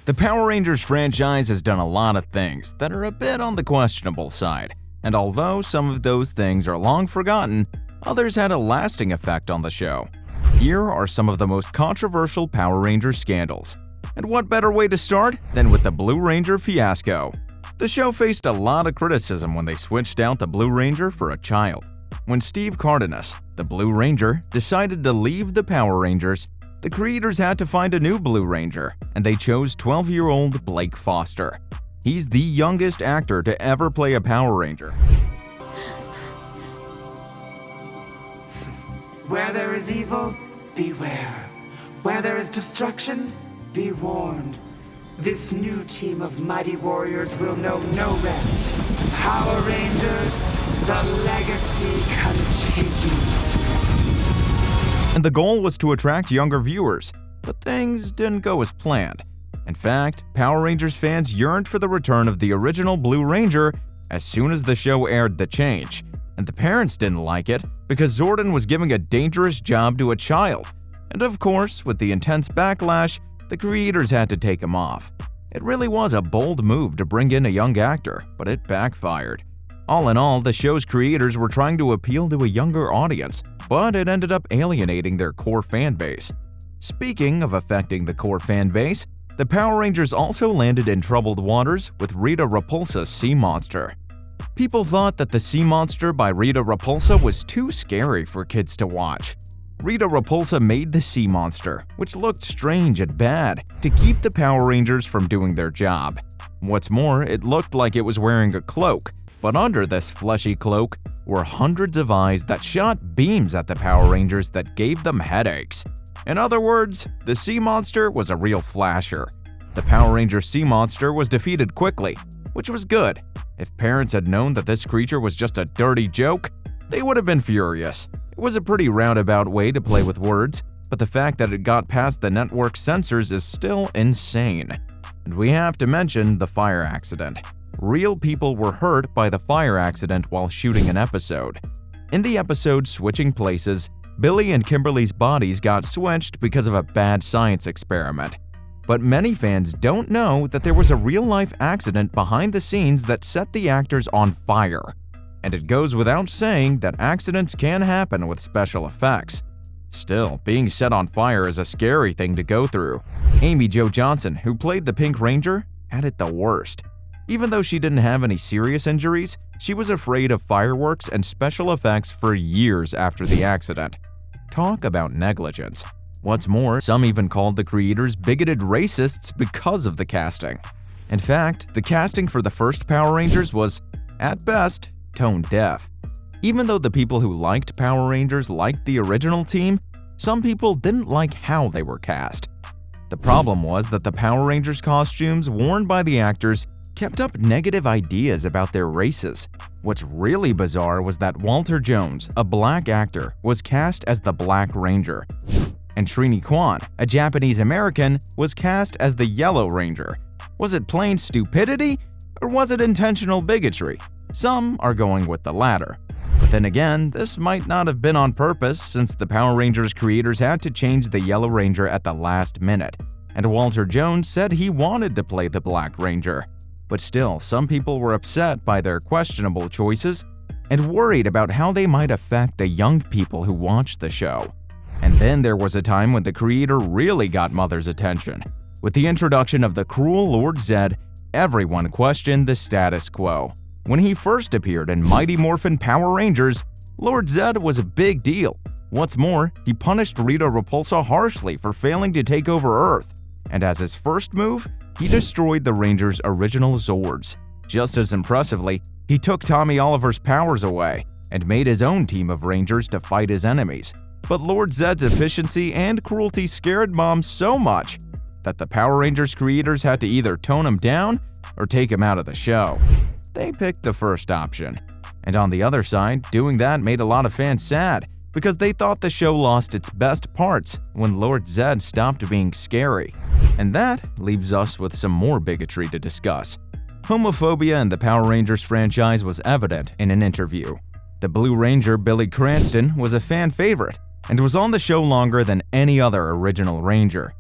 The Power Rangers franchise has done a lot of things that are a bit on the questionable side, and although some of those things are long forgotten, others had a lasting effect on the show. Here are some of the most controversial Power Rangers scandals. And what better way to start than with the Blue Ranger fiasco? The show faced a lot of criticism when they switched out the Blue Ranger for a child. When Steve Cardenas, the Blue Ranger, decided to leave the Power Rangers, the creators had to find a new Blue Ranger, and they chose 12-year-old Blake Foster. He's the youngest actor to ever play a Power Ranger. Where there is evil, beware. Where there is destruction, be warned. This new team of mighty warriors will know no rest. Power Rangers, the legacy continues. And the goal was to attract younger viewers, but things didn't go as planned. In fact, Power Rangers fans yearned for the return of the original Blue Ranger as soon as the show aired the change. And the parents didn't like it because Zordon was giving a dangerous job to a child. And of course, with the intense backlash, the creators had to take him off. It really was a bold move to bring in a young actor, but it backfired. All in all, the show's creators were trying to appeal to a younger audience, but it ended up alienating their core fan base. Speaking of affecting the core fan base, the Power Rangers also landed in troubled waters with Rita Repulsa's Sea Monster. People thought that the Sea Monster by Rita Repulsa was too scary for kids to watch. Rita Repulsa made the Sea Monster, which looked strange and bad, to keep the Power Rangers from doing their job. What's more, it looked like it was wearing a cloak, but under this fleshy cloak were hundreds of eyes that shot beams at the Power Rangers that gave them headaches. In other words, the Sea Monster was a real flasher. The Power Ranger Sea Monster was defeated quickly, which was good. If parents had known that this creature was just a dirty joke, they would have been furious. It was a pretty roundabout way to play with words, but the fact that it got past the network's censors is still insane. And we have to mention the fire accident. Real people were hurt by the fire accident while shooting an episode. In the episode Switching Places, Billy and Kimberly's bodies got switched because of a bad science experiment. But many fans don't know that there was a real-life accident behind the scenes that set the actors on fire. And it goes without saying that accidents can happen with special effects. Still, being set on fire is a scary thing to go through. Amy Jo Johnson, who played the Pink Ranger, had it the worst. Even though she didn't have any serious injuries, she was afraid of fireworks and special effects for years after the accident. Talk about negligence. What's more, some even called the creators bigoted racists because of the casting. In fact, the casting for the first Power Rangers was, at best, tone deaf. Even though the people who liked Power Rangers liked the original team, some people didn't like how they were cast. The problem was that the Power Rangers costumes worn by the actors kept up negative ideas about their races. What's really bizarre was that Walter Jones, a black actor, was cast as the Black Ranger, and Trini Kwan, a Japanese American, was cast as the Yellow Ranger. Was it plain stupidity, or was it intentional bigotry? Some are going with the latter. But then again, this might not have been on purpose since the Power Rangers creators had to change the Yellow Ranger at the last minute, and Walter Jones said he wanted to play the Black Ranger. But still, some people were upset by their questionable choices and worried about how they might affect the young people who watched the show. And then there was a time when the creator really got Mother's attention. With the introduction of the cruel Lord Zed, everyone questioned the status quo. When he first appeared in Mighty Morphin Power Rangers, Lord Zed was a big deal. What's more, he punished Rita Repulsa harshly for failing to take over Earth. And as his first move, he destroyed the Rangers' original Zords. Just as impressively, he took Tommy Oliver's powers away and made his own team of Rangers to fight his enemies. But Lord Zed's efficiency and cruelty scared Mom so much that the Power Rangers creators had to either tone him down or take him out of the show. They picked the first option. And on the other side, doing that made a lot of fans sad because they thought the show lost its best parts when Lord Zed stopped being scary. And that leaves us with some more bigotry to discuss. Homophobia in the Power Rangers franchise was evident in an interview. The Blue Ranger Billy Cranston was a fan favorite and was on the show longer than any other original Ranger.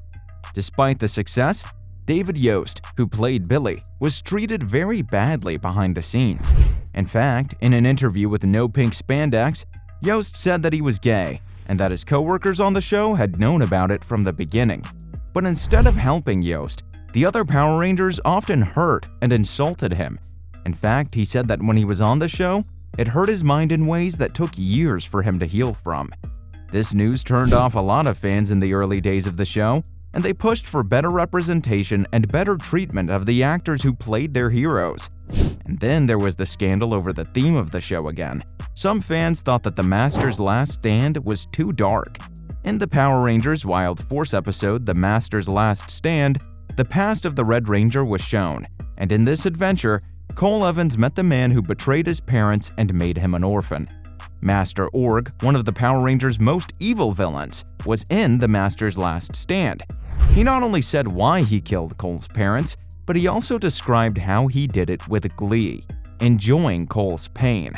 Despite the success, David Yost, who played Billy, was treated very badly behind the scenes. In fact, in an interview with No Pink Spandex, Yost said that he was gay and that his co-workers on the show had known about it from the beginning. But instead of helping Yost, the other Power Rangers often hurt and insulted him. In fact, he said that when he was on the show, it hurt his mind in ways that took years for him to heal from. This news turned off a lot of fans in the early days of the show, and they pushed for better representation and better treatment of the actors who played their heroes. And then there was the scandal over the theme of the show again. Some fans thought that the Master's Last Stand was too dark. In the Power Rangers Wild Force episode, The Master's Last Stand, the past of the Red Ranger was shown, and in this adventure, Cole Evans met the man who betrayed his parents and made him an orphan. Master Org, one of the Power Rangers' most evil villains, was in The Master's Last Stand. He not only said why he killed Cole's parents, but he also described how he did it with glee, enjoying Cole's pain.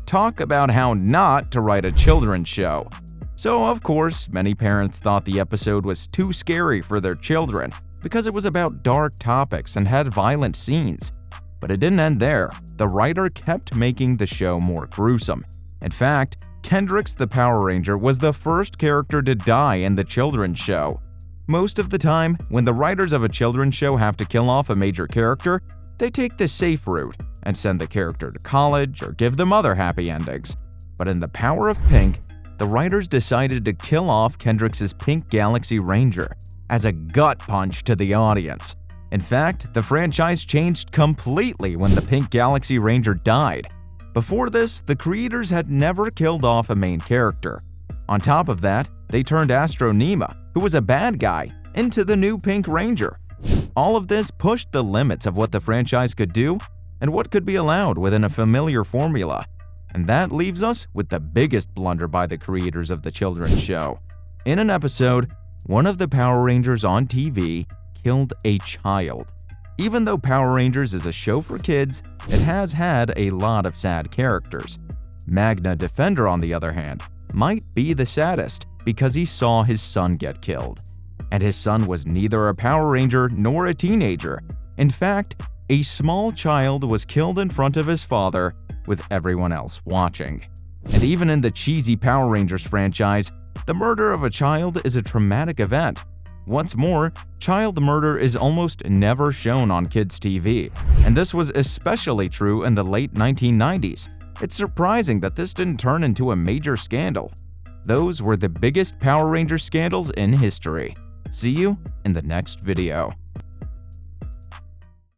Talk about how not to write a children's show. So, of course, many parents thought the episode was too scary for their children because it was about dark topics and had violent scenes. But it didn't end there. The writer kept making the show more gruesome. In fact, Kendrix the Power Ranger was the first character to die in the children's show. Most of the time, when the writers of a children's show have to kill off a major character, they take the safe route and send the character to college or give them other happy endings. But in The Power of Pink, the writers decided to kill off Kendrix's Pink Galaxy Ranger as a gut punch to the audience. In fact, the franchise changed completely when the Pink Galaxy Ranger died. Before this, the creators had never killed off a main character. On top of that, they turned Astro Nema, who was a bad guy, into the new Pink Ranger. All of this pushed the limits of what the franchise could do and what could be allowed within a familiar formula. And that leaves us with the biggest blunder by the creators of the children's show. In an episode, one of the Power Rangers on TV killed a child. Even though Power Rangers is a show for kids, it has had a lot of sad characters. Magna Defender, on the other hand, might be the saddest because he saw his son get killed. And his son was neither a Power Ranger nor a teenager. In fact, a small child was killed in front of his father with everyone else watching. And even in the cheesy Power Rangers franchise, the murder of a child is a traumatic event. What's more, child murder is almost never shown on kids' TV, and this was especially true in the late 1990s. It's surprising that this didn't turn into a major scandal. Those were the biggest Power Rangers scandals in history. See you in the next video.